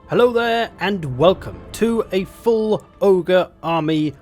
Hello there and welcome to a full Ogre army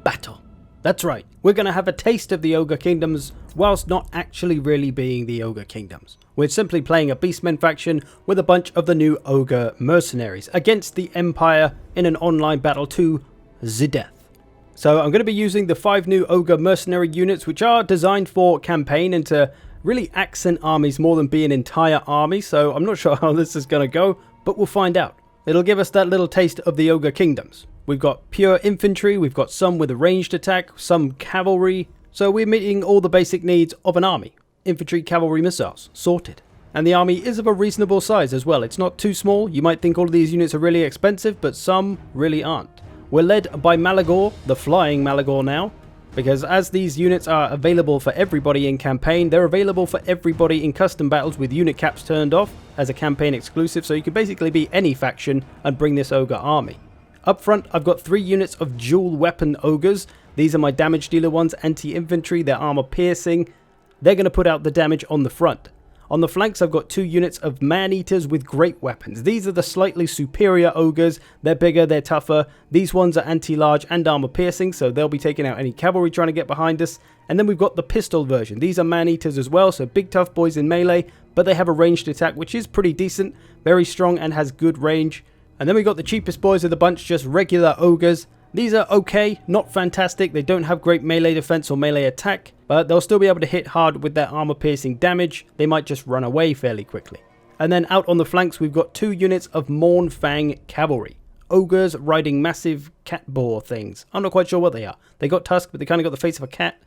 battle. That's right, we're going to have a taste of the Ogre Kingdoms whilst not actually really being the Ogre Kingdoms. We're simply playing a Beastmen faction with a bunch of the new Ogre mercenaries against the Empire in an online battle to the death. So I'm going to be using the 5 new Ogre mercenary units which are designed for campaign and to really accent armies more than be an entire army. So I'm not sure how this is going to go, but we'll find out. It'll give us that little taste of the Ogre Kingdoms. We've got pure infantry, we've got some with a ranged attack, some cavalry. So we're meeting all the basic needs of an army. Infantry, cavalry, missiles, sorted. And the army is of a reasonable size as well. It's not too small. You might think all of these units are really expensive, but some really aren't. We're led by Malagor, the flying Malagor now. Because as these units are available for everybody in campaign, they're available for everybody in custom battles with unit caps turned off as a campaign exclusive, so you can basically be any faction and bring this Ogre army. Up front, I've got 3 units of dual weapon Ogres. These are my damage dealer ones, anti-infantry, they're armor piercing. They're going to put out the damage on the front. On the flanks, I've got 2 units of man-eaters with great weapons. These are the slightly superior Ogres. They're bigger, they're tougher. These ones are anti-large and armor piercing, so they'll be taking out any cavalry trying to get behind us. And then we've got the pistol version. These are man-eaters as well, so big tough boys in melee, but they have a ranged attack, which is pretty decent, very strong and has good range. And then we've got the cheapest boys of the bunch, just regular Ogres. These are okay, not fantastic. They don't have great melee defense or melee attack, but they'll still be able to hit hard with their armor piercing damage. They might just run away fairly quickly. And then out on the flanks, we've got 2 units of Mournfang cavalry. Ogres riding massive cat boar things. I'm not quite sure what they are. They got tusks, but they kind of got the face of a cat.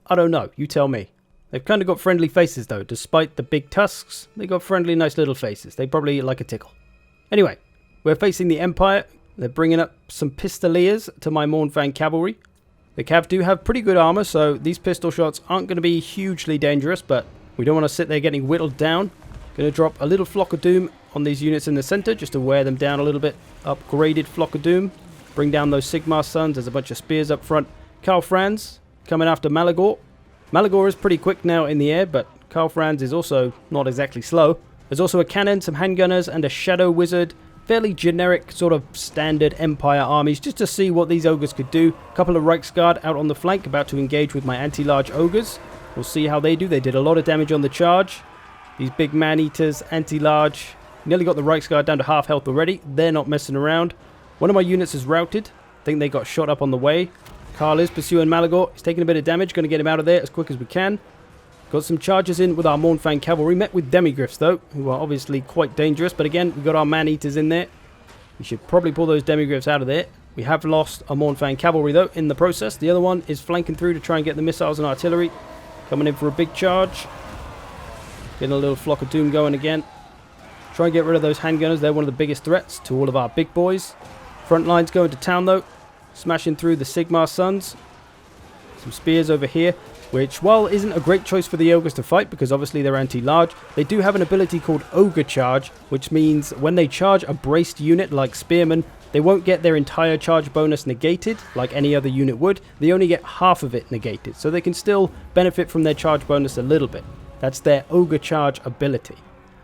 I don't know, you tell me. They've kind of got friendly faces though. Despite the big tusks, they got friendly, nice little faces. They probably like a tickle. Anyway, we're facing the Empire. They're bringing up some pistoliers to my Mournfang cavalry. The cav do have pretty good armor, so these pistol shots aren't going to be hugely dangerous, but we don't want to sit there getting whittled down. Going to drop a little flock of doom on these units in the center just to wear them down a little bit. Upgraded flock of doom. Bring down those Sigmar sons. There's a bunch of spears up front. Karl Franz coming after Malagor. Malagor is pretty quick now in the air, but Karl Franz is also not exactly slow. There's also a cannon, some handgunners, and a shadow wizard. Fairly generic sort of standard Empire armies just to see what these Ogres could do. A couple of Reichsguard out on the flank about to engage with my anti-large Ogres. We'll see how they do. They did a lot of damage on the charge. These big man-eaters, anti-large. Nearly got the Reichsguard down to half health already. They're not messing around. One of my units is routed. I think they got shot up on the way. Karl is pursuing Malagor. He's taking a bit of damage. Going to get him out of there as quick as we can. Got some charges in with our Mournfang cavalry, met with demigriffs though, who are obviously quite dangerous, but again, we've got our man-eaters in there. We should probably pull those demigriffs out of there. We have lost a Mournfang cavalry though in the process. The other one is flanking through to try and get the missiles and artillery. Coming in for a big charge. Getting a little flock of doom going again. Try and get rid of those handgunners, they're one of the biggest threats to all of our big boys. Front lines going to town though. Smashing through the Sigmar sons. Some spears over here, which, while isn't a great choice for the Ogres to fight because obviously they're anti-large, they do have an ability called Ogre Charge, which means when they charge a braced unit like Spearmen, they won't get their entire charge bonus negated like any other unit would. They only get half of it negated, so they can still benefit from their charge bonus a little bit. That's their Ogre Charge ability.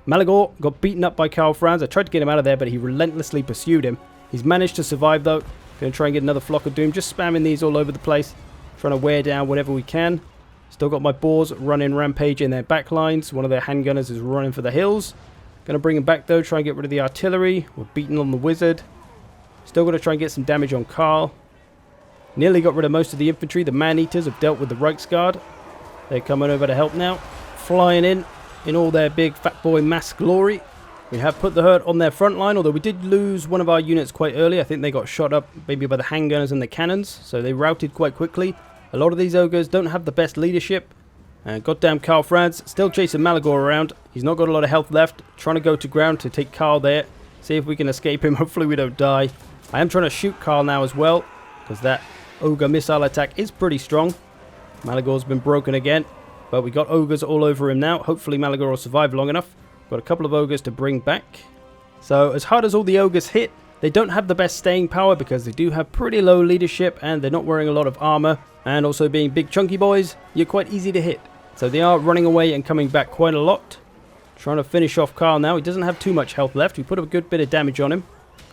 Malagor got beaten up by Karl Franz. I tried to get him out of there, but he relentlessly pursued him. He's managed to survive though. Going to try and get another flock of doom, just spamming these all over the place. Trying to wear down whatever we can. Still got my boars running rampage in their back lines. One of their handgunners is running for the hills. Going to bring him back though, try and get rid of the artillery. We're beating on the wizard. Still got to try and get some damage on Karl. Nearly got rid of most of the infantry. The man-eaters have dealt with the Reichsguard. They're coming over to help now. Flying in all their big fat boy mass glory. We have put the hurt on their front line, although we did lose one of our units quite early. I think they got shot up maybe by the handgunners and the cannons, so they routed quite quickly. A lot of these Ogres don't have the best leadership. And goddamn Karl Franz still chasing Malagor around. He's not got a lot of health left. Trying to go to ground to take Karl there. See if we can escape him. Hopefully we don't die. I am trying to shoot Karl now as well, because that Ogre missile attack is pretty strong. Malagor's been broken again, but we got Ogres all over him now. Hopefully Malagor will survive long enough. Got a couple of Ogres to bring back. So as hard as all the Ogres hit, they don't have the best staying power because they do have pretty low leadership and they're not wearing a lot of armor. And also being big chunky boys, you're quite easy to hit. So they are running away and coming back quite a lot. Trying to finish off Karl now. He doesn't have too much health left. We put a good bit of damage on him.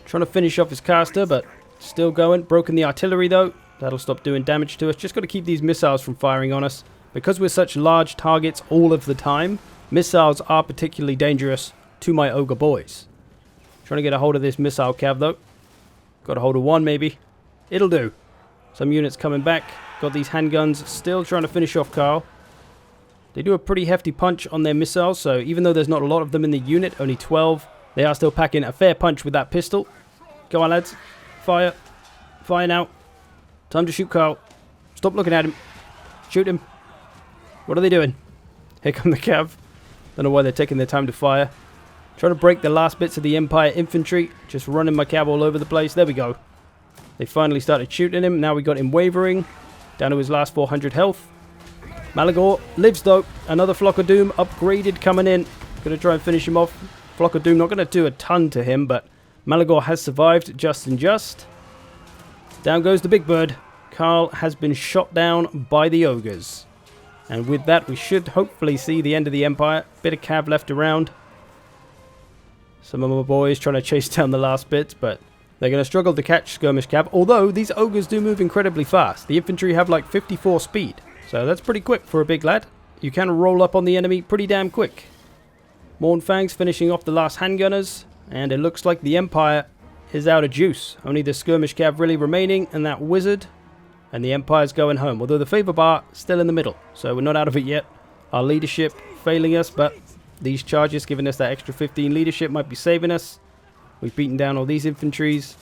Trying to finish off his caster, but still going. Broken the artillery though. That'll stop doing damage to us. Just got to keep these missiles from firing on us. Because we're such large targets all of the time, missiles are particularly dangerous to my ogre boys. Trying to get a hold of this missile cav though. Got a hold of one maybe. It'll do. Some units coming back. Got these handguns. Still trying to finish off Carl. They do a pretty hefty punch on their missiles, so even though there's not a lot of them in the unit, only 12, they are still packing a fair punch with that pistol. Go on, lads. Fire. Fire now. Time to shoot Carl. Stop looking at him. Shoot him. What are they doing? Here come the cav. Don't know why they're taking their time to fire. Trying to break the last bits of the Empire infantry. Just running my cav all over the place. There we go. They finally started shooting him. Now we got him wavering. Down to his last 400 health. Malagor lives though. Another Flock of Doom upgraded coming in. Gonna try and finish him off. Flock of Doom not gonna do a ton to him, but Malagor has survived just and just. Down goes the big bird. Carl has been shot down by the ogres. And with that, we should hopefully see the end of the Empire. Bit of cav left around. Some of my boys trying to chase down the last bits, but they're going to struggle to catch skirmish cav. Although, these ogres do move incredibly fast. The infantry have like 54 speed. So that's pretty quick for a big lad. You can roll up on the enemy pretty damn quick. Mornfangs finishing off the last handgunners. And it looks like the Empire is out of juice. Only the skirmish cav really remaining, and that wizard, and the Empire's going home. Although the favor bar still in the middle, so we're not out of it yet. Our leadership failing us, but these charges giving us that extra 15 leadership might be saving us. We've beaten down all these infantries.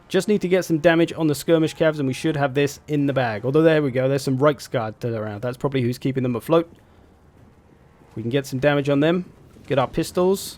Just need to get some damage on the skirmish cavs, and we should have this in the bag. Although there we go, there's some Reichsguard around. That's probably who's keeping them afloat. We can get some damage on them. Get our pistols.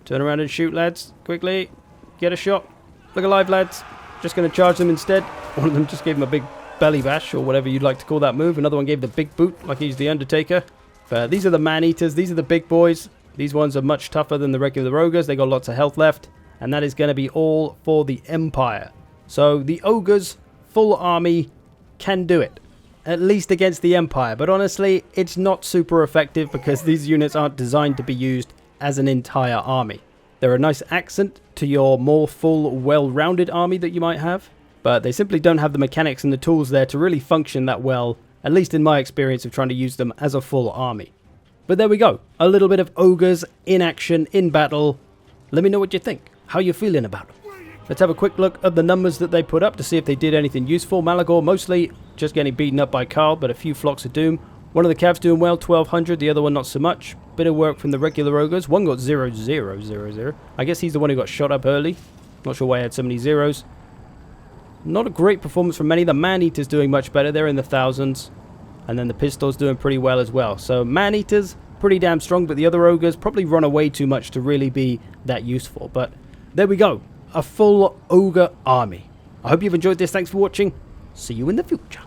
Turn around and shoot, lads. Quickly. Get a shot. Look alive, lads. Just going to charge them instead. One of them just gave him a big belly bash, or whatever you'd like to call that move. Another one gave the big boot, like he's the Undertaker. But these are the man-eaters. These are the big boys. These ones are much tougher than the regular ogres. They got lots of health left. And that is going to be all for the Empire. So the ogres, full army, can do it. At least against the Empire. But honestly, it's not super effective because these units aren't designed to be used as an entire army. They're a nice accent to your more full, well-rounded army that you might have. But they simply don't have the mechanics and the tools there to really function that well. At least in my experience of trying to use them as a full army. But there we go. A little bit of ogres in action, in battle. Let me know what you think. How you feeling about them? Let's have a quick look at the numbers that they put up to see if they did anything useful. Malagor mostly just getting beaten up by Carl, but a few flocks of doom. One of the cavs doing well, 1200, the other one not so much. Bit of work from the regular ogres. One got 0, 0, 0, 0. I guess he's the one who got shot up early. Not sure why he had so many zeros. Not a great performance from many. The man-eaters doing much better. They're in the thousands. And then the pistols doing pretty well as well. So man-eaters, pretty damn strong, but the other ogres probably run away too much to really be that useful. But there we go. A full ogre army. I hope you've enjoyed this. Thanks for watching. See you in the future.